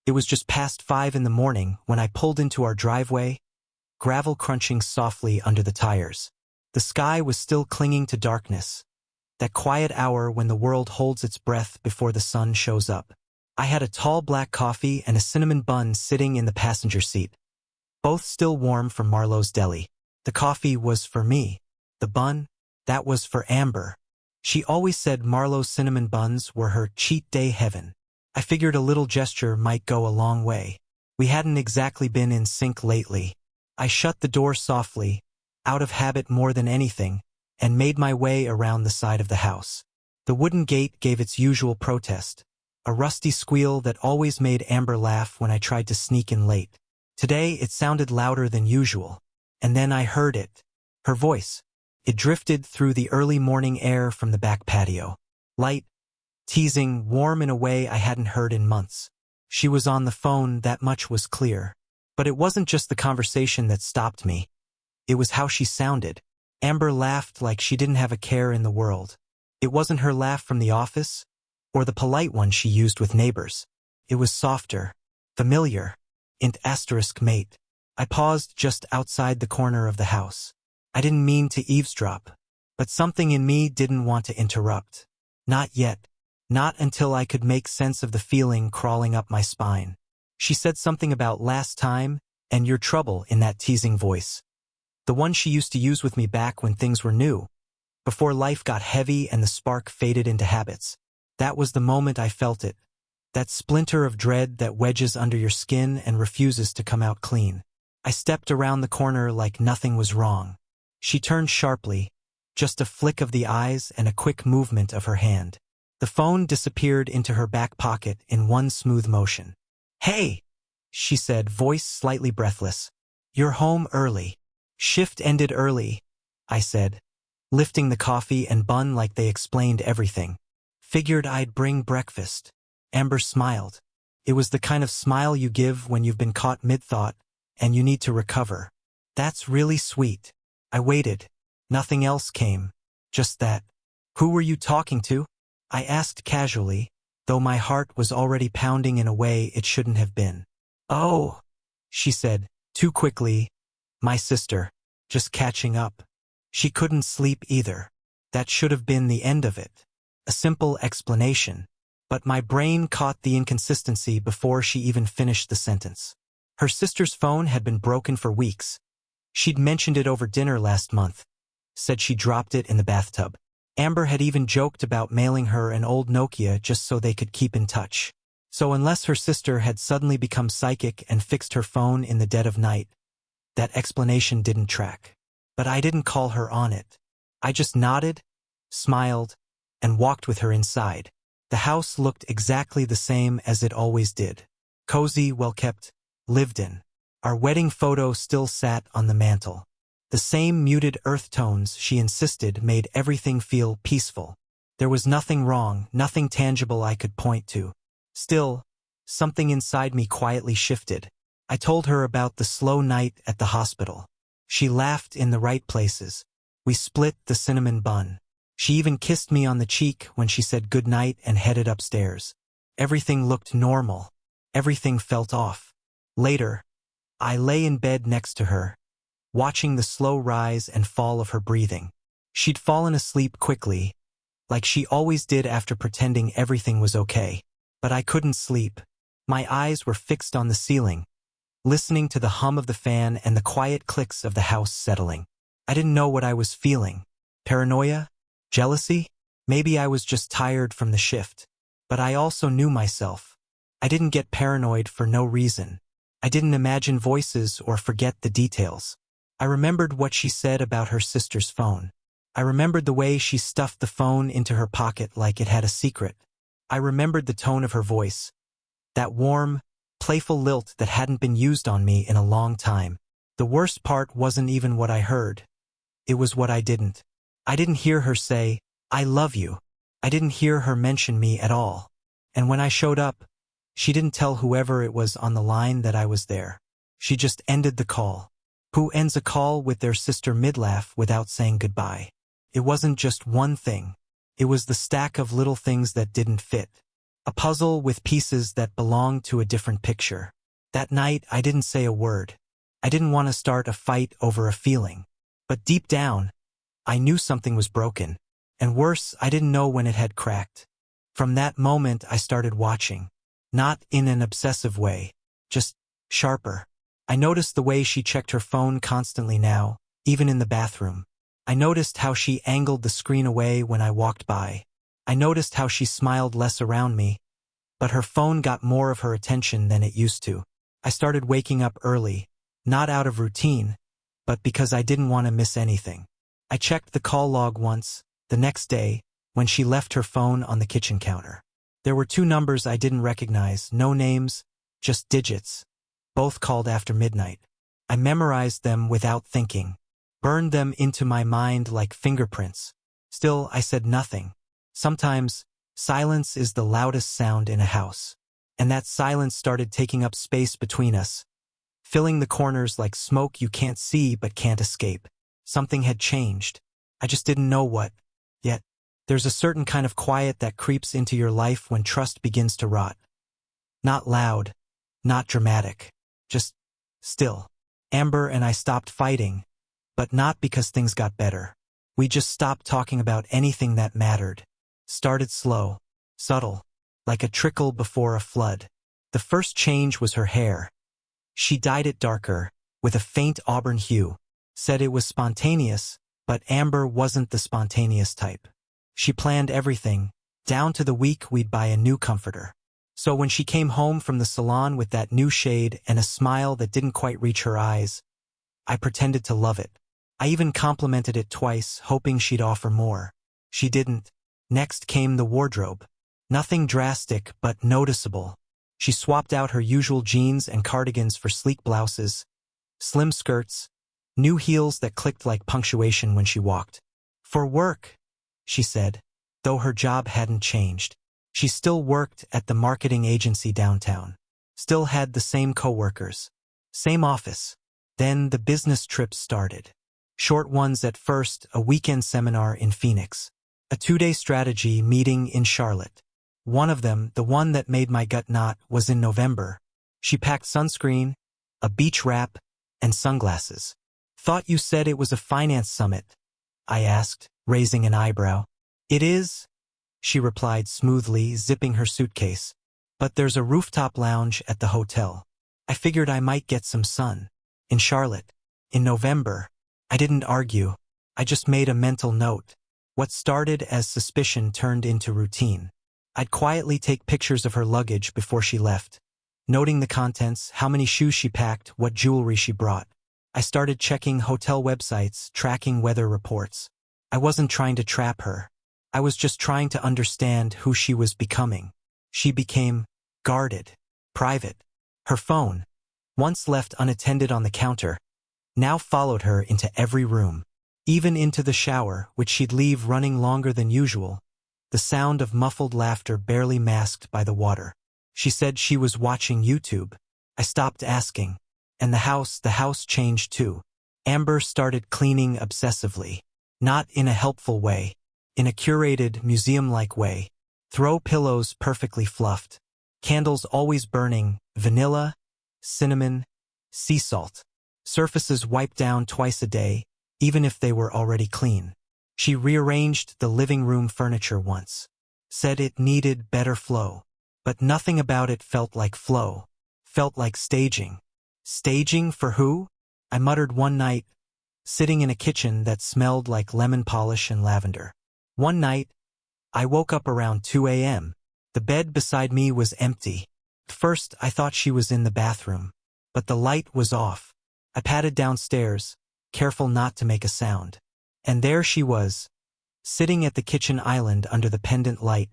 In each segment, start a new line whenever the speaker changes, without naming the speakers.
It was just past 5 in the morning when I pulled into our driveway, gravel crunching softly under the tires. The sky was still clinging to darkness, that quiet hour when the world holds its breath before the sun shows up. I had a tall black coffee and a cinnamon bun sitting in the passenger seat, both still warm from Marlowe's deli. The coffee was for me. The bun, that was for Amber. She always said Marlowe's cinnamon buns were her cheat day heaven. I figured a little gesture might go a long way. We hadn't exactly been in sync lately. I shut the door softly, out of habit more than anything, and made my way around the side of the house. The wooden gate gave its usual protest, a rusty squeal that always made Amber laugh when I tried to sneak in late. Today it sounded louder than usual, and then I heard it. Her voice. It drifted through the early morning air from the back patio. Light, teasing, warm in a way I hadn't heard in months. She was on the phone, that much was clear. But it wasn't just the conversation that stopped me. It was how she sounded. Amber laughed like she didn't have a care in the world. It wasn't her laugh from the office, or the polite one she used with neighbors. It was softer, familiar, mate. I paused just outside the corner of the house. I didn't mean to eavesdrop, but something in me didn't want to interrupt. Not yet. Not until I could make sense of the feeling crawling up my spine. She said something about last time and your trouble in that teasing voice. The one she used to use with me back when things were new, before life got heavy and the spark faded into habits. That was the moment I felt it. That splinter of dread that wedges under your skin and refuses to come out clean. I stepped around the corner like nothing was wrong. She turned sharply, just a flick of the eyes and a quick movement of her hand. The phone disappeared into her back pocket in one smooth motion. "Hey," she said, voice slightly breathless. "You're home early." "Shift ended early," I said, lifting the coffee and bun like they explained everything. "Figured I'd bring breakfast." Amber smiled. It was the kind of smile you give when you've been caught mid-thought and you need to recover. "That's really sweet." I waited. Nothing else came. Just that. "Who were you talking to?" I asked casually, though my heart was already pounding in a way it shouldn't have been. "Oh," she said, too quickly. "My sister. Just catching up." She couldn't sleep either. That should have been the end of it. A simple explanation. But my brain caught the inconsistency before she even finished the sentence. Her sister's phone had been broken for weeks. She'd mentioned it over dinner last month. Said she dropped it in the bathtub. Amber had even joked about mailing her an old Nokia just so they could keep in touch. So unless her sister had suddenly become psychic and fixed her phone in the dead of night, that explanation didn't track. But I didn't call her on it. I just nodded, smiled, and walked with her inside. The house looked exactly the same as it always did. Cozy, well-kept, lived in. Our wedding photo still sat on the mantel. The same muted earth tones she insisted made everything feel peaceful. There was nothing wrong, nothing tangible I could point to. Still, something inside me quietly shifted. I told her about the slow night at the hospital. She laughed in the right places. We split the cinnamon bun. She even kissed me on the cheek when she said goodnight and headed upstairs. Everything looked normal. Everything felt off. Later, I lay in bed next to her, watching the slow rise and fall of her breathing. She'd fallen asleep quickly, like she always did after pretending everything was okay. But I couldn't sleep. My eyes were fixed on the ceiling, listening to the hum of the fan and the quiet clicks of the house settling. I didn't know what I was feeling. Paranoia? Jealousy? Maybe I was just tired from the shift. But I also knew myself. I didn't get paranoid for no reason. I didn't imagine voices or forget the details. I remembered what she said about her sister's phone. I remembered the way she stuffed the phone into her pocket like it had a secret. I remembered the tone of her voice, that warm, playful lilt that hadn't been used on me in a long time. The worst part wasn't even what I heard. It was what I didn't. I didn't hear her say, "I love you." I didn't hear her mention me at all. And when I showed up, she didn't tell whoever it was on the line that I was there. She just ended the call. Who ends a call with their sister mid-laugh without saying goodbye? It wasn't just one thing. It was the stack of little things that didn't fit. A puzzle with pieces that belonged to a different picture. That night, I didn't say a word. I didn't want to start a fight over a feeling. But deep down, I knew something was broken. And worse, I didn't know when it had cracked. From that moment, I started watching. Not in an obsessive way, just sharper. I noticed the way she checked her phone constantly now, even in the bathroom. I noticed how she angled the screen away when I walked by. I noticed how she smiled less around me, but her phone got more of her attention than it used to. I started waking up early, not out of routine, but because I didn't want to miss anything. I checked the call log once, the next day, when she left her phone on the kitchen counter. There were 2 numbers I didn't recognize, no names, just digits, both called after midnight. I memorized them without thinking, burned them into my mind like fingerprints. Still, I said nothing. Sometimes, silence is the loudest sound in a house. And that silence started taking up space between us, filling the corners like smoke you can't see but can't escape. Something had changed. I just didn't know what. Yet, there's a certain kind of quiet that creeps into your life when trust begins to rot. Not loud, not dramatic, just still. Amber and I stopped fighting, but not because things got better. We just stopped talking about anything that mattered. Started slow, subtle, like a trickle before a flood. The first change was her hair. She dyed it darker, with a faint auburn hue. Said it was spontaneous, but Amber wasn't the spontaneous type. She planned everything, down to the week we'd buy a new comforter. So when she came home from the salon with that new shade and a smile that didn't quite reach her eyes, I pretended to love it. I even complimented it twice, hoping she'd offer more. She didn't. Next came the wardrobe. Nothing drastic, but noticeable. She swapped out her usual jeans and cardigans for sleek blouses, slim skirts, new heels that clicked like punctuation when she walked. For work, she said, though her job hadn't changed. She still worked at the marketing agency downtown. Still had the same coworkers. Same office. Then the business trips started. Short ones at first, a weekend seminar in Phoenix. A 2-day strategy meeting in Charlotte. One of them, the one that made my gut knot, was in November. She packed sunscreen, a beach wrap, and sunglasses. Thought you said it was a finance summit, I asked, raising an eyebrow. It is, she replied smoothly, zipping her suitcase. But there's a rooftop lounge at the hotel. I figured I might get some sun. In Charlotte. In November. I didn't argue. I just made a mental note. What started as suspicion turned into routine. I'd quietly take pictures of her luggage before she left, noting the contents, how many shoes she packed, what jewelry she brought. I started checking hotel websites, tracking weather reports. I wasn't trying to trap her. I was just trying to understand who she was becoming. She became guarded, private. Her phone, once left unattended on the counter, now followed her into every room. Even into the shower, which she'd leave running longer than usual, the sound of muffled laughter barely masked by the water. She said she was watching YouTube. I stopped asking. And the house changed too. Amber started cleaning obsessively. Not in a helpful way. In a curated, museum-like way. Throw pillows perfectly fluffed. Candles always burning, vanilla, cinnamon, sea salt. Surfaces wiped down twice a day, even if they were already clean. She rearranged the living room furniture once. Said it needed better flow. But nothing about it felt like flow. Felt like staging. Staging for who? I muttered one night, sitting in a kitchen that smelled like lemon polish and lavender. One night, I woke up around 2 a.m. The bed beside me was empty. At first, I thought she was in the bathroom. But the light was off. I padded downstairs, careful not to make a sound. And there she was, sitting at the kitchen island under the pendant light,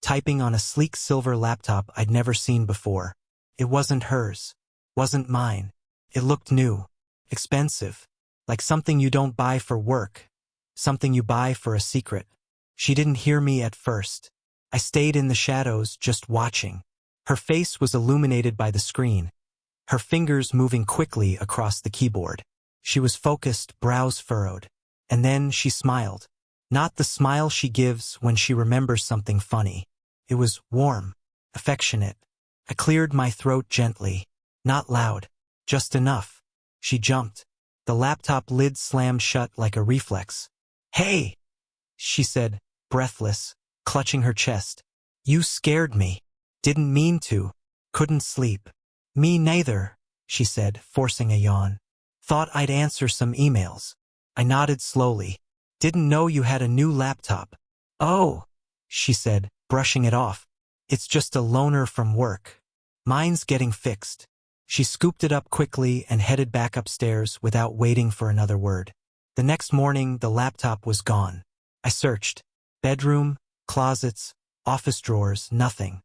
typing on a sleek silver laptop I'd never seen before. It wasn't hers. Wasn't mine. It looked new. Expensive. Like something you don't buy for work. Something you buy for a secret. She didn't hear me at first. I stayed in the shadows, just watching. Her face was illuminated by the screen, her fingers moving quickly across the keyboard. She was focused, brows furrowed. And then she smiled. Not the smile she gives when she remembers something funny. It was warm. affectionate. I cleared my throat gently. Not loud. Just enough. She jumped. The laptop lid slammed shut like a reflex. "Hey!" she said, breathless, clutching her chest. "You scared me. Didn't mean to. Couldn't sleep." "Me neither," she said, forcing a yawn. "Thought I'd answer some emails." I nodded slowly. "Didn't know you had a new laptop." "Oh," she said, brushing it off. "It's just a loaner from work. Mine's getting fixed." She scooped it up quickly and headed back upstairs without waiting for another word. The next morning, the laptop was gone. I searched. Bedroom, closets, office drawers, nothing.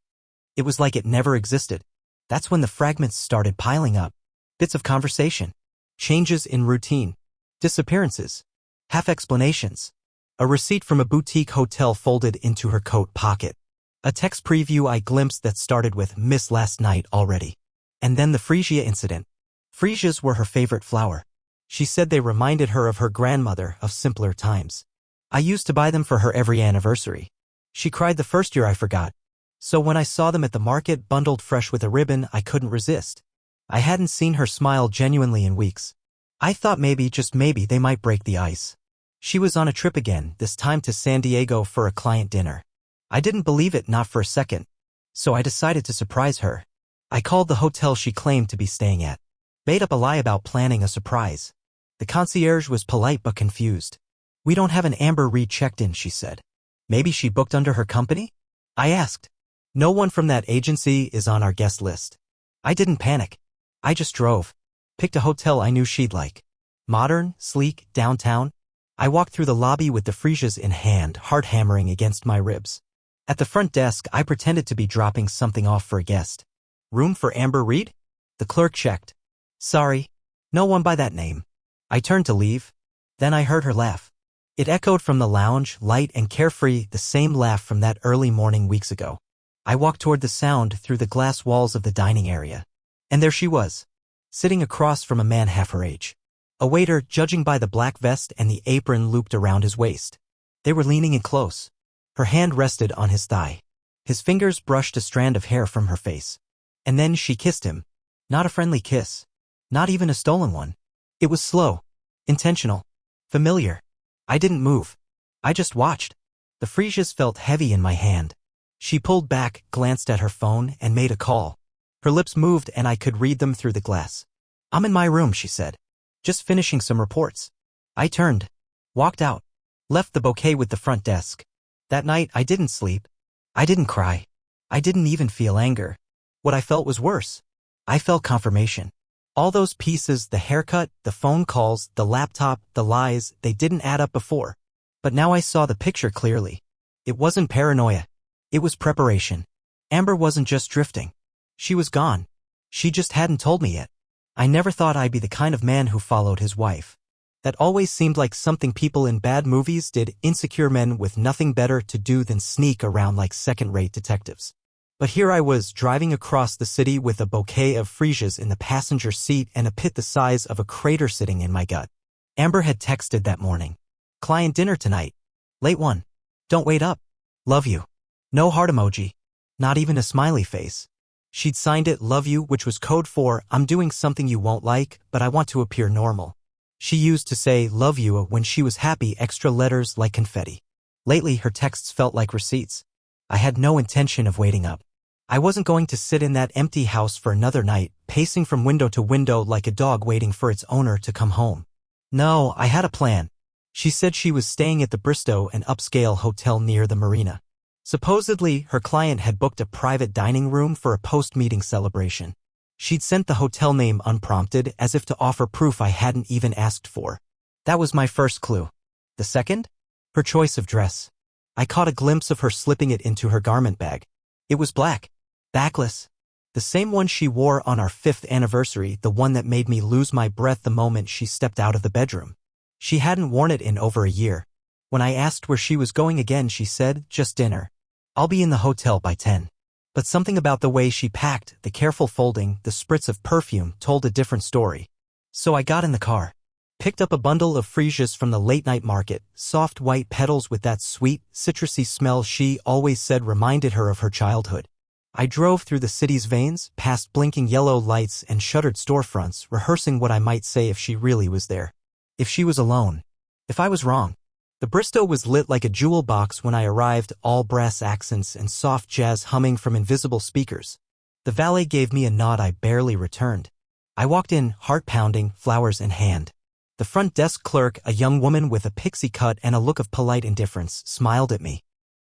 It was like it never existed. That's when the fragments started piling up. Bits of conversation. Changes in routine. Disappearances. Half explanations. A receipt from a boutique hotel folded into her coat pocket. A text preview I glimpsed that started with "Miss last night already." And then the freesia incident. Freesias were her favorite flower. She said they reminded her of her grandmother of simpler times. I used to buy them for her every anniversary. She cried the first year I forgot. So when I saw them at the market bundled fresh with a ribbon, I couldn't resist. I hadn't seen her smile genuinely in weeks. I thought maybe, just maybe, they might break the ice. She was on a trip again, this time to San Diego for a client dinner. I didn't believe it, not for a second. So I decided to surprise her. I called the hotel she claimed to be staying at. Made up a lie about planning a surprise. The concierge was polite but confused. "We don't have an Amber Reed checked-in," she said. "Maybe she booked under her company?" I asked. "No one from that agency is on our guest list." I didn't panic. I just drove. Picked a hotel I knew she'd like. Modern, sleek, downtown. I walked through the lobby with the freesias in hand, heart hammering against my ribs. At the front desk, I pretended to be dropping something off for a guest. "Room for Amber Reed?" The clerk checked. "Sorry, no one by that name." I turned to leave. Then I heard her laugh. It echoed from the lounge, light and carefree, the same laugh from that early morning weeks ago. I walked toward the sound through the glass walls of the dining area. And there she was, sitting across from a man half her age. A waiter, judging by the black vest and the apron looped around his waist. They were leaning in close. Her hand rested on his thigh. His fingers brushed a strand of hair from her face. And then she kissed him. Not a friendly kiss. Not even a stolen one. It was slow. Intentional. Familiar. I didn't move. I just watched. The freesias felt heavy in my hand. She pulled back, glanced at her phone, and made a call. Her lips moved and I could read them through the glass. "I'm in my room," she said. "Just finishing some reports." I turned. Walked out. Left the bouquet with the front desk. That night I didn't sleep. I didn't cry. I didn't even feel anger. What I felt was worse. I felt confirmation. All those pieces, the haircut, the phone calls, the laptop, the lies, they didn't add up before. But now I saw the picture clearly. It wasn't paranoia. It was preparation. Amber wasn't just drifting. She was gone. She just hadn't told me yet. I never thought I'd be the kind of man who followed his wife. That always seemed like something people in bad movies did, insecure men with nothing better to do than sneak around like second-rate detectives. But here I was, driving across the city with a bouquet of freesias in the passenger seat and a pit the size of a crater sitting in my gut. Amber had texted that morning. "Client dinner tonight. Late one. Don't wait up. Love you." No heart emoji. Not even a smiley face. She'd signed it "Love you," which was code for "I'm doing something you won't like, but I want to appear normal." She used to say "love you" when she was happy, extra letters like confetti. Lately, her texts felt like receipts. I had no intention of waiting up. I wasn't going to sit in that empty house for another night, pacing from window to window like a dog waiting for its owner to come home. No, I had a plan. She said she was staying at the Bristow, an upscale hotel near the marina. Supposedly, her client had booked a private dining room for a post-meeting celebration. She'd sent the hotel name unprompted, as if to offer proof I hadn't even asked for. That was my first clue. The second? Her choice of dress. I caught a glimpse of her slipping it into her garment bag. It was black. Backless. The same one she wore on our 5th anniversary, the one that made me lose my breath the moment she stepped out of the bedroom. She hadn't worn it in over a year. When I asked where she was going again, she said, "Just dinner. I'll be in the hotel by 10. But something about the way she packed, the careful folding, the spritz of perfume, told a different story. So I got in the car. Picked up a bundle of freesias from the late-night market, soft white petals with that sweet, citrusy smell she always said reminded her of her childhood. I drove through the city's veins, past blinking yellow lights and shuttered storefronts, rehearsing what I might say if she really was there. If she was alone. If I was wrong. The Bristow was lit like a jewel box when I arrived, all brass accents and soft jazz humming from invisible speakers. The valet gave me a nod I barely returned. I walked in, heart pounding, flowers in hand. The front desk clerk, a young woman with a pixie cut and a look of polite indifference, smiled at me.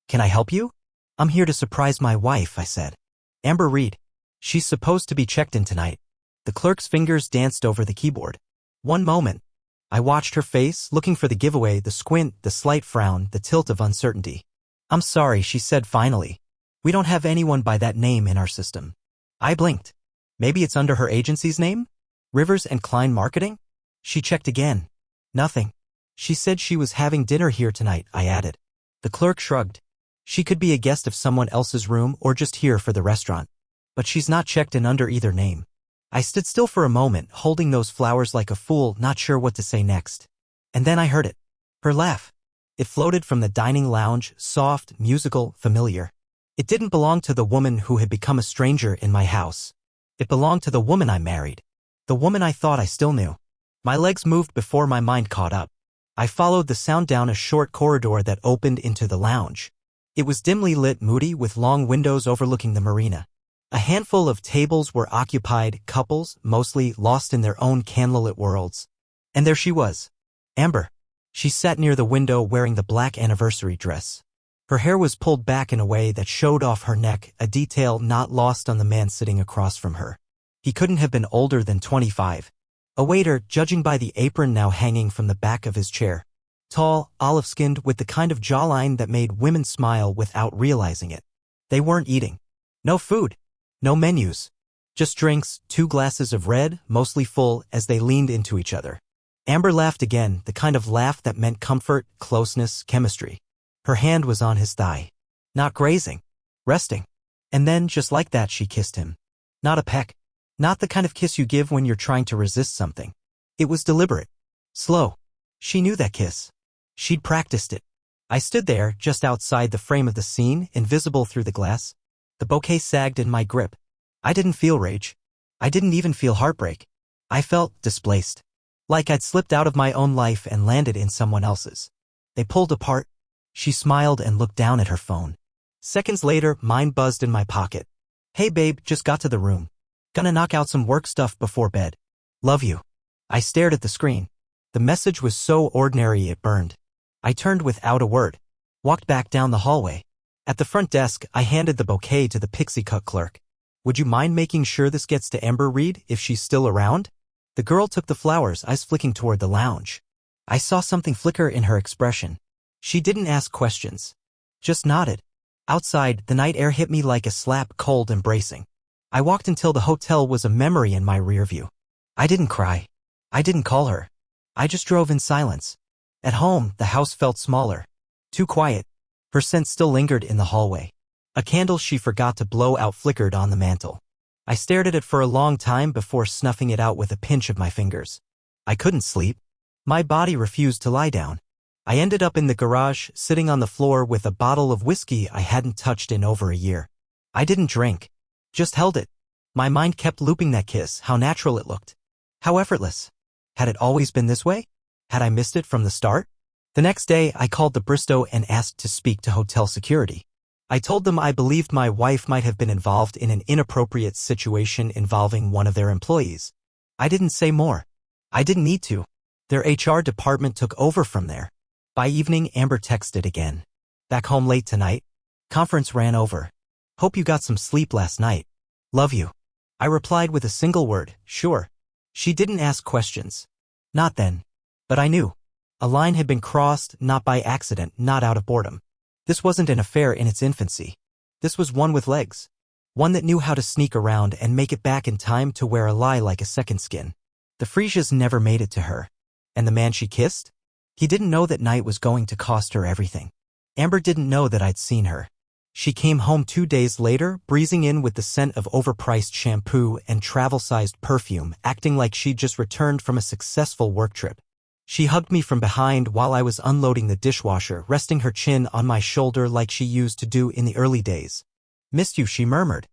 "Can I help you?" "I'm here to surprise my wife," I said. "Amber Reed. She's supposed to be checked in tonight." The clerk's fingers danced over the keyboard. One moment. I watched her face, looking for the giveaway, the squint, the slight frown, the tilt of uncertainty. "I'm sorry," she said finally. "We don't have anyone by that name in our system." I blinked. Maybe it's under her agency's name? Rivers and Klein Marketing? She checked again. Nothing. "She said she was having dinner here tonight," I added. The clerk shrugged. "She could be a guest of someone else's room or just here for the restaurant. But she's not checked in under either name." I stood still for a moment, holding those flowers like a fool, not sure what to say next. And then I heard it. Her laugh. It floated from the dining lounge, soft, musical, familiar. It didn't belong to the woman who had become a stranger in my house. It belonged to the woman I married. The woman I thought I still knew. My legs moved before my mind caught up. I followed the sound down a short corridor that opened into the lounge. It was dimly lit, moody, with long windows overlooking the marina. A handful of tables were occupied, couples, mostly lost in their own candlelit worlds. And there she was. Amber. She sat near the window wearing the black anniversary dress. Her hair was pulled back in a way that showed off her neck, a detail not lost on the man sitting across from her. He couldn't have been older than 25. A waiter, judging by the apron now hanging from the back of his chair. Tall, olive-skinned, with the kind of jawline that made women smile without realizing it. They weren't eating. No food. No menus. Just drinks, 2 glasses of red, mostly full, as they leaned into each other. Amber laughed again, the kind of laugh that meant comfort, closeness, chemistry. Her hand was on his thigh. Not grazing. Resting. And then, just like that, she kissed him. Not a peck. Not the kind of kiss you give when you're trying to resist something. It was deliberate. Slow. She knew that kiss. She'd practiced it. I stood there, just outside the frame of the scene, invisible through the glass. The bouquet sagged in my grip. I didn't feel rage. I didn't even feel heartbreak. I felt displaced. Like I'd slipped out of my own life and landed in someone else's. They pulled apart. She smiled and looked down at her phone. Seconds later, mine buzzed in my pocket. "Hey babe, just got to the room. Gonna knock out some work stuff before bed. Love you." I stared at the screen. The message was so ordinary it burned. I turned without a word. Walked back down the hallway. At the front desk, I handed the bouquet to the pixie cut clerk. "Would you mind making sure this gets to Amber Reed if she's still around?" The girl took the flowers, eyes flicking toward the lounge. I saw something flicker in her expression. She didn't ask questions. Just nodded. Outside, the night air hit me like a slap, cold and bracing. I walked until the hotel was a memory in my rear view. I didn't cry. I didn't call her. I just drove in silence. At home, the house felt smaller. Too quiet. Her scent still lingered in the hallway. A candle she forgot to blow out flickered on the mantel. I stared at it for a long time before snuffing it out with a pinch of my fingers. I couldn't sleep. My body refused to lie down. I ended up in the garage, sitting on the floor with a bottle of whiskey I hadn't touched in over a year. I didn't drink. Just held it. My mind kept looping that kiss, how natural it looked. How effortless. Had it always been this way? Had I missed it from the start? The next day, I called the Bristow and asked to speak to hotel security. I told them I believed my wife might have been involved in an inappropriate situation involving one of their employees. I didn't say more. I didn't need to. Their HR department took over from there. By evening, Amber texted again. "Back home late tonight? Conference ran over. Hope you got some sleep last night. Love you." I replied with a single word, "Sure." She didn't ask questions. Not then. But I knew. A line had been crossed, not by accident, not out of boredom. This wasn't an affair in its infancy. This was one with legs. One that knew how to sneak around and make it back in time to wear a lie like a second skin. The Fresias never made it to her. And the man she kissed? He didn't know that night was going to cost her everything. Amber didn't know that I'd seen her. She came home 2 days later, breezing in with the scent of overpriced shampoo and travel-sized perfume, acting like she'd just returned from a successful work trip. She hugged me from behind while I was unloading the dishwasher, resting her chin on my shoulder like she used to do in the early days. "Missed you," she murmured.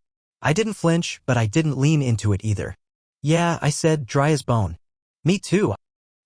I didn't flinch, but I didn't lean into it either. Yeah, I said, dry as bone. Me too.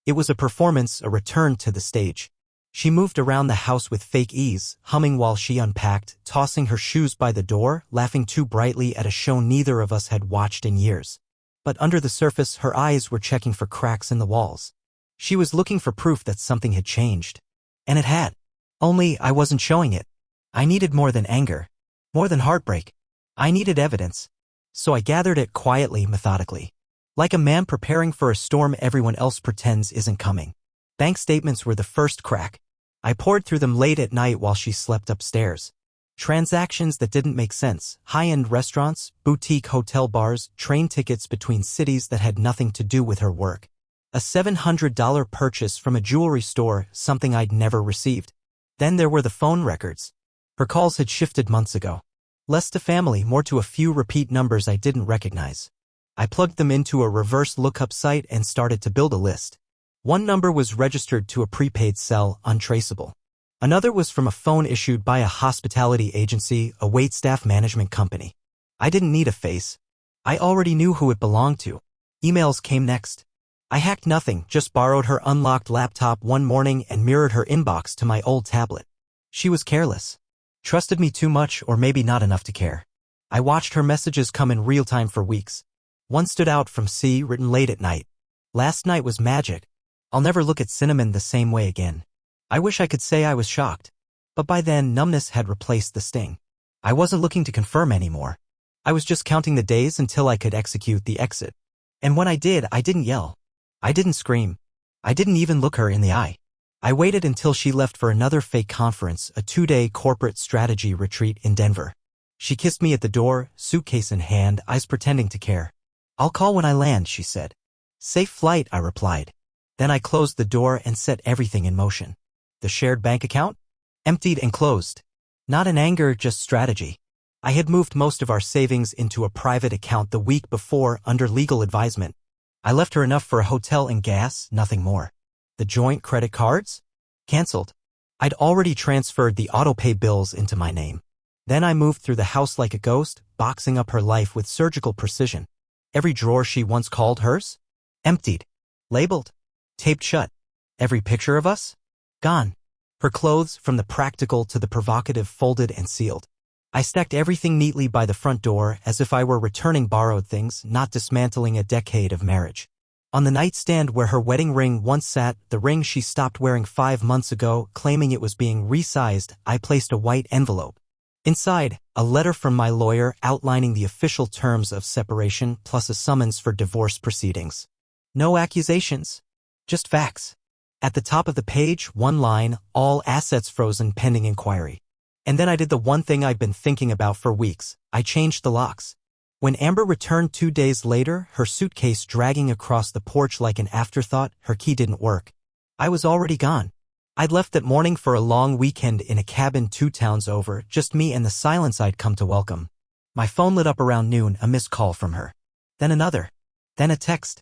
It was a performance, a return to the stage. She moved around the house with fake ease, humming while she unpacked, tossing her shoes by the door, laughing too brightly at a show neither of us had watched in years. But under the surface, her eyes were checking for cracks in the walls. She was looking for proof that something had changed. And it had. Only I wasn't showing it. I needed more than anger. More than heartbreak. I needed evidence. So I gathered it quietly, methodically. Like a man preparing for a storm everyone else pretends isn't coming. Bank statements were the first crack. I poured through them late at night while she slept upstairs. Transactions that didn't make sense, high-end restaurants, boutique hotel bars, train tickets between cities that had nothing to do with her work. A $700 purchase from a jewelry store, something I'd never received. Then there were the phone records. Her calls had shifted months ago. Less to family, more to a few repeat numbers I didn't recognize. I plugged them into a reverse lookup site and started to build a list. One number was registered to a prepaid cell, untraceable. Another was from a phone issued by a hospitality agency, a waitstaff management company. I didn't need a face. I already knew who it belonged to. Emails came next. I hacked nothing, just borrowed her unlocked laptop one morning and mirrored her inbox to my old tablet. She was careless. Trusted me too much, or maybe not enough to care. I watched her messages come in real time for weeks. One stood out from C, written late at night. Last night was magic. I'll never look at cinnamon the same way again. I wish I could say I was shocked. But by then, numbness had replaced the sting. I wasn't looking to confirm anymore. I was just counting the days until I could execute the exit. And when I did, I didn't yell. I didn't scream. I didn't even look her in the eye. I waited until she left for another fake conference, a 2-day corporate strategy retreat in Denver. She kissed me at the door, suitcase in hand, eyes pretending to care. I'll call when I land, she said. Safe flight, I replied. Then I closed the door and set everything in motion. The shared bank account? Emptied and closed. Not in anger, just strategy. I had moved most of our savings into a private account the week before under legal advisement. I left her enough for a hotel and gas, nothing more. The joint credit cards? Cancelled. I'd already transferred the auto-pay bills into my name. Then I moved through the house like a ghost, boxing up her life with surgical precision. Every drawer she once called hers? Emptied. Labeled. Taped shut. Every picture of us? Gone. Her clothes, from the practical to the provocative, folded and sealed. I stacked everything neatly by the front door as if I were returning borrowed things, not dismantling a decade of marriage. On the nightstand where her wedding ring once sat, the ring she stopped wearing 5 months ago, claiming it was being resized, I placed a white envelope. Inside, a letter from my lawyer outlining the official terms of separation plus a summons for divorce proceedings. No accusations. Just facts. At the top of the page, one line, all assets frozen pending inquiry. And then I did the one thing I'd been thinking about for weeks. I changed the locks. When Amber returned 2 days later, her suitcase dragging across the porch like an afterthought, her key didn't work. I was already gone. I'd left that morning for a long weekend in a cabin 2 towns over, just me and the silence I'd come to welcome. My phone lit up around noon, a missed call from her. Then another. Then a text.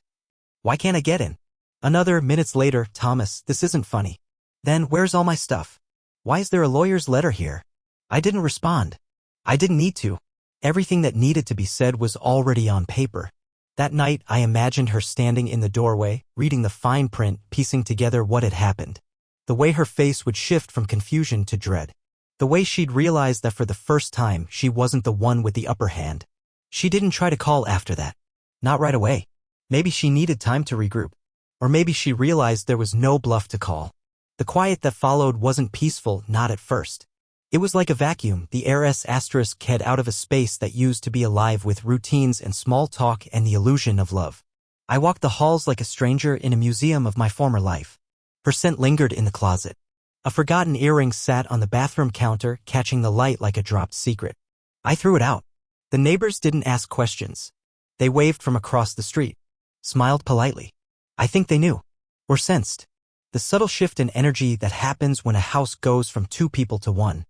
Why can't I get in? Another, minutes later, Thomas, this isn't funny. Then, where's all my stuff? Why is there a lawyer's letter here? I didn't respond. I didn't need to. Everything that needed to be said was already on paper. That night, I imagined her standing in the doorway, reading the fine print, piecing together what had happened. The way her face would shift from confusion to dread. The way she'd realize that for the first time, she wasn't the one with the upper hand. She didn't try to call after that. Not right away. Maybe she needed time to regroup. Or maybe she realized there was no bluff to call. The quiet that followed wasn't peaceful, not at first. It was like a vacuum, the heiress asterisk head out of a space that used to be alive with routines and small talk and the illusion of love. I walked the halls like a stranger in a museum of my former life. Her scent lingered in the closet. A forgotten earring sat on the bathroom counter, catching the light like a dropped secret. I threw it out. The neighbors didn't ask questions. They waved from across the street. Smiled politely. I think they knew. Or sensed. The subtle shift in energy that happens when a house goes from 2 people to 1.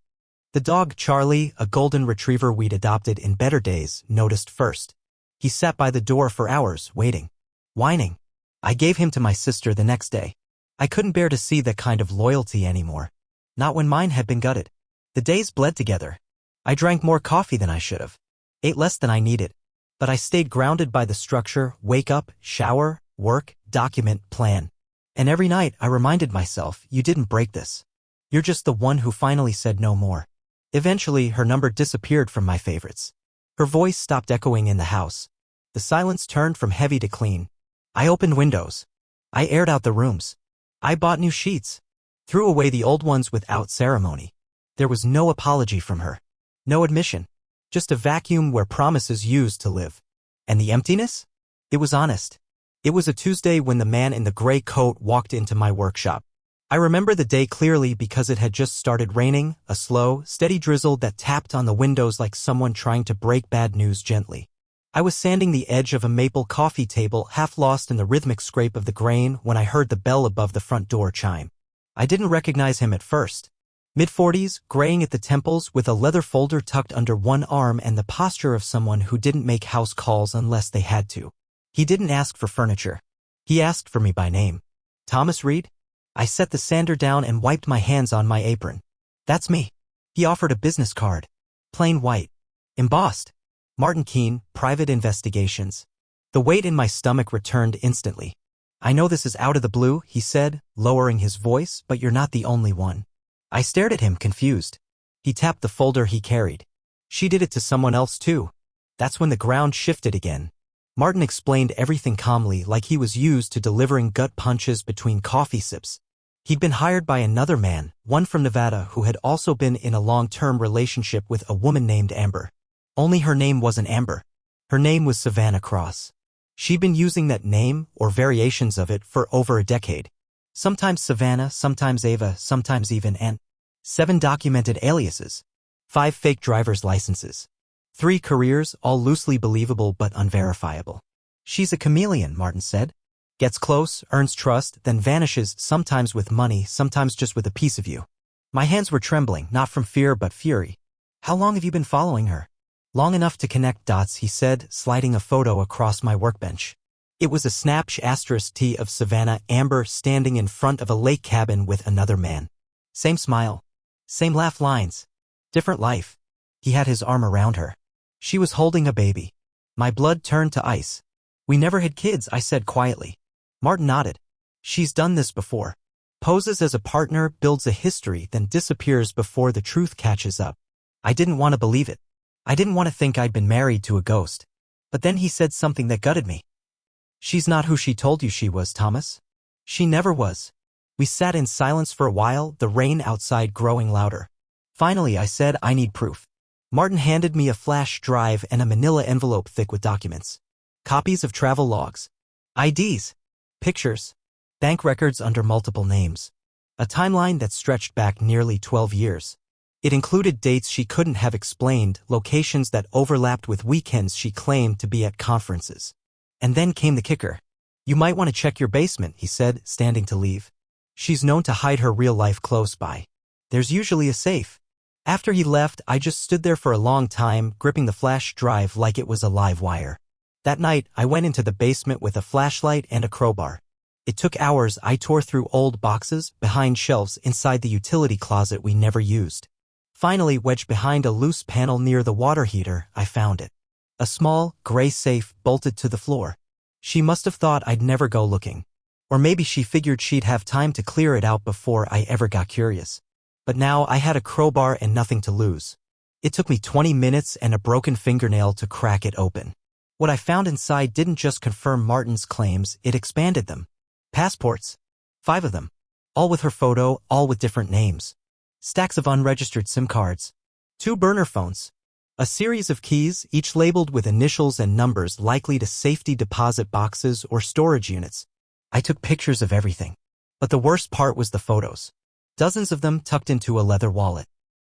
The dog Charlie, a golden retriever we'd adopted in better days, noticed first. He sat by the door for hours, waiting. Whining. I gave him to my sister the next day. I couldn't bear to see that kind of loyalty anymore. Not when mine had been gutted. The days bled together. I drank more coffee than I should have. ate less than I needed. But I stayed grounded by the structure: wake up, shower, work, document, plan. And every night I reminded myself, you didn't break this. You're just the one who finally said no more. Eventually, her number disappeared from my favorites. Her voice stopped echoing in the house. The silence turned from heavy to clean. I opened windows. I aired out the rooms. I bought new sheets. Threw away the old ones without ceremony. There was no apology from her. No admission. Just a vacuum where promises used to live. And the emptiness? It was honest. It was a Tuesday when the man in the gray coat walked into my workshop. I remember the day clearly because it had just started raining, a slow, steady drizzle that tapped on the windows like someone trying to break bad news gently. I was sanding the edge of a maple coffee table, half lost in the rhythmic scrape of the grain, when I heard the bell above the front door chime. I didn't recognize him at first. Mid-40s, graying at the temples, with a leather folder tucked under one arm and the posture of someone who didn't make house calls unless they had to. He didn't ask for furniture. He asked for me by name. Thomas Reed? I set the sander down and wiped my hands on my apron. That's me. He offered a business card. Plain white. Embossed. Martin Keene, Private Investigations. The weight in my stomach returned instantly. I know this is out of the blue, he said, lowering his voice, but you're not the only one. I stared at him, confused. He tapped the folder he carried. She did it to someone else too. That's when the ground shifted again. Martin explained everything calmly, like he was used to delivering gut punches between coffee sips. He'd been hired by another man, one from Nevada, who had also been in a long-term relationship with a woman named Amber. Only her name wasn't Amber. Her name was Savannah Cross. She'd been using that name, or variations of it, for over a decade. Sometimes Savannah, sometimes Ava, sometimes even Ant. 7 documented aliases. 5 fake driver's licenses. 3 careers, all loosely believable but unverifiable. She's a chameleon, Martin said. Gets close, earns trust, then vanishes, sometimes with money, sometimes just with a piece of you. My hands were trembling, not from fear but fury. How long have you been following her? Long enough to connect dots, he said, sliding a photo across my workbench. It was a *T of Savannah Amber standing in front of a lake cabin with another man. Same smile. Same laugh lines. Different life. He had his arm around her. She was holding a baby. My blood turned to ice. We never had kids, I said quietly. Martin nodded. She's done this before. Poses as a partner, builds a history, then disappears before the truth catches up. I didn't want to believe it. I didn't want to think I'd been married to a ghost. But then he said something that gutted me. She's not who she told you she was, Thomas. She never was. We sat in silence for a while, the rain outside growing louder. Finally, I said, I need proof. Martin handed me a flash drive and a manila envelope thick with documents. Copies of travel logs. IDs. Pictures. Bank records under multiple names. A timeline that stretched back nearly 12 years. It included dates she couldn't have explained, locations that overlapped with weekends she claimed to be at conferences. And then came the kicker. You might want to check your basement, he said, standing to leave. She's known to hide her real life close by. There's usually a safe. After he left, I just stood there for a long time, gripping the flash drive like it was a live wire. That night, I went into the basement with a flashlight and a crowbar. It took hours. I tore through old boxes, behind shelves, inside the utility closet we never used. Finally, wedged behind a loose panel near the water heater, I found it. A small, gray safe bolted to the floor. She must have thought I'd never go looking. Or maybe she figured she'd have time to clear it out before I ever got curious. But now I had a crowbar and nothing to lose. It took me 20 minutes and a broken fingernail to crack it open. What I found inside didn't just confirm Martin's claims, it expanded them. Passports. 5 of them. All with her photo, all with different names. Stacks of unregistered SIM cards. 2 burner phones. A series of keys, each labeled with initials and numbers likely to safety deposit boxes or storage units. I took pictures of everything. But the worst part was the photos. Dozens of them tucked into a leather wallet.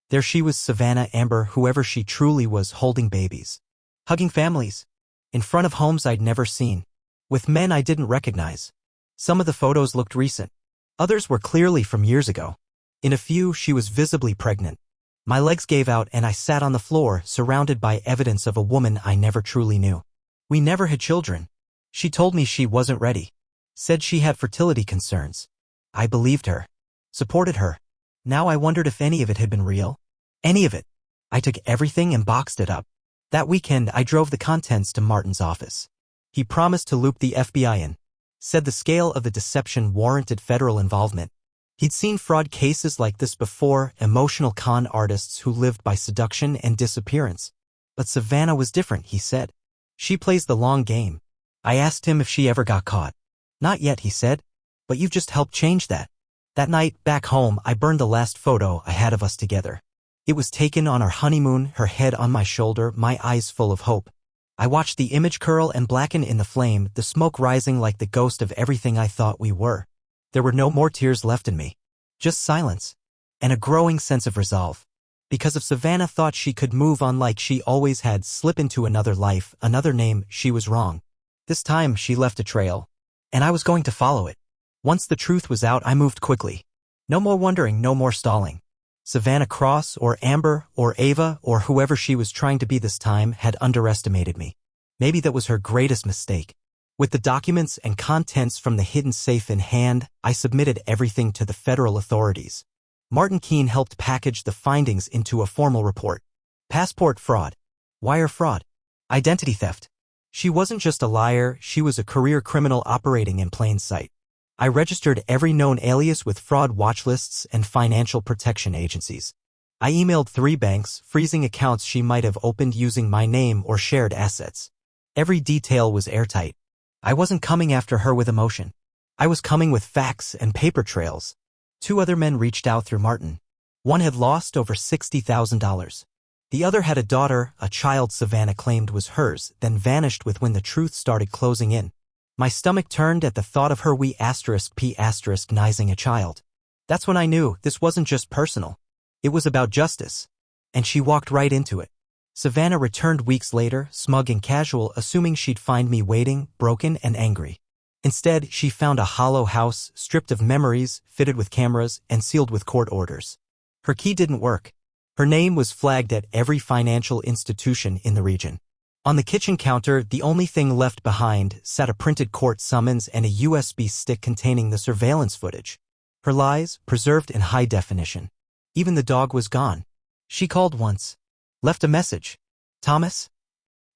There she was, Savannah Amber, whoever she truly was, holding babies. Hugging families. In front of homes I'd never seen. With men I didn't recognize. Some of the photos looked recent. Others were clearly from years ago. In a few, she was visibly pregnant. My legs gave out and I sat on the floor, surrounded by evidence of a woman I never truly knew. We never had children. She told me she wasn't ready. Said she had fertility concerns. I believed her. Supported her. Now I wondered if any of it had been real. Any of it. I took everything and boxed it up. That weekend I drove the contents to Martin's office. He promised to loop the FBI in. Said the scale of the deception warranted federal involvement. He'd seen fraud cases like this before, emotional con artists who lived by seduction and disappearance. But Savannah was different, he said. She plays the long game. I asked him if she ever got caught. Not yet, he said. But you've just helped change that. That night, back home, I burned the last photo I had of us together. It was taken on our honeymoon, her head on my shoulder, my eyes full of hope. I watched the image curl and blacken in the flame, the smoke rising like the ghost of everything I thought we were. There were no more tears left in me. Just silence. And a growing sense of resolve. Because if Savannah thought she could move on like she always had, slip into another life, another name, she was wrong. This time she left a trail. And I was going to follow it. Once the truth was out, I moved quickly. No more wondering, no more stalling. Savannah Cross, or Amber, or Ava, or whoever she was trying to be this time, had underestimated me. Maybe that was her greatest mistake. With the documents and contents from the hidden safe in hand, I submitted everything to the federal authorities. Martin Keene helped package the findings into a formal report. Passport fraud. Wire fraud. Identity theft. She wasn't just a liar, she was a career criminal operating in plain sight. I registered every known alias with fraud watch lists and financial protection agencies. I emailed 3 banks, freezing accounts she might have opened using my name or shared assets. Every detail was airtight. I wasn't coming after her with emotion. I was coming with facts and paper trails. 2 other men reached out through Martin. One had lost over $60,000. The other had a daughter, a child Savannah claimed was hers, then vanished with when the truth started closing in. My stomach turned at the thought of her nizing a child. That's when I knew this wasn't just personal. It was about justice. And she walked right into it. Savannah returned weeks later, smug and casual, assuming she'd find me waiting, broken and angry. Instead, she found a hollow house, stripped of memories, fitted with cameras, and sealed with court orders. Her key didn't work. Her name was flagged at every financial institution in the region. On the kitchen counter, the only thing left behind, sat a printed court summons and a USB stick containing the surveillance footage. Her lies, preserved in high definition. Even the dog was gone. She called once. Left a message. Thomas?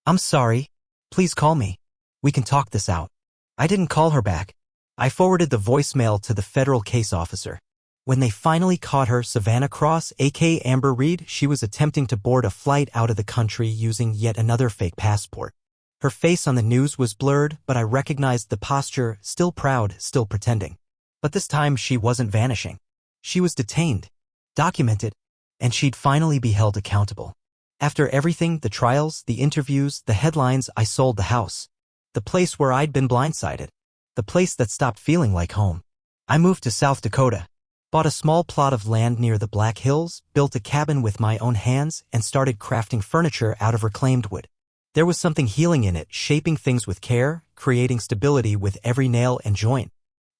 I'm sorry. Please call me. We can talk this out. I didn't call her back. I forwarded the voicemail to the federal case officer. When they finally caught her, Savannah Cross, aka Amber Reed, she was attempting to board a flight out of the country using yet another fake passport. Her face on the news was blurred, but I recognized the posture, still proud, still pretending. But this time she wasn't vanishing. She was detained, documented, and she'd finally be held accountable. After everything, the trials, the interviews, the headlines, I sold the house. The place where I'd been blindsided. The place that stopped feeling like home. I moved to South Dakota. Bought a small plot of land near the Black Hills, built a cabin with my own hands, and started crafting furniture out of reclaimed wood. There was something healing in it, shaping things with care, creating stability with every nail and joint.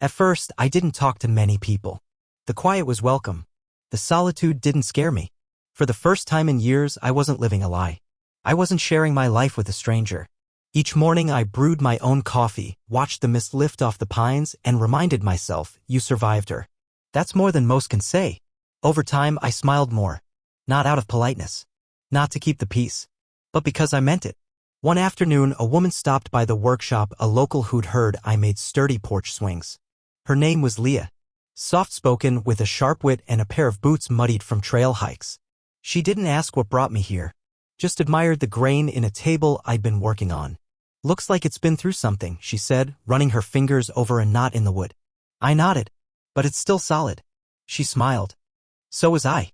At first, I didn't talk to many people. The quiet was welcome. The solitude didn't scare me. For the first time in years, I wasn't living a lie. I wasn't sharing my life with a stranger. Each morning I brewed my own coffee, watched the mist lift off the pines, and reminded myself, you survived her. That's more than most can say. Over time, I smiled more. Not out of politeness. Not to keep the peace. But because I meant it. One afternoon, a woman stopped by the workshop, a local who'd heard I made sturdy porch swings. Her name was Leah. Soft-spoken, with a sharp wit and a pair of boots muddied from trail hikes. She didn't ask what brought me here. Just admired the grain in a table I'd been working on. Looks like it's been through something, she said, running her fingers over a knot in the wood. I nodded. But it's still solid. She smiled. So was I.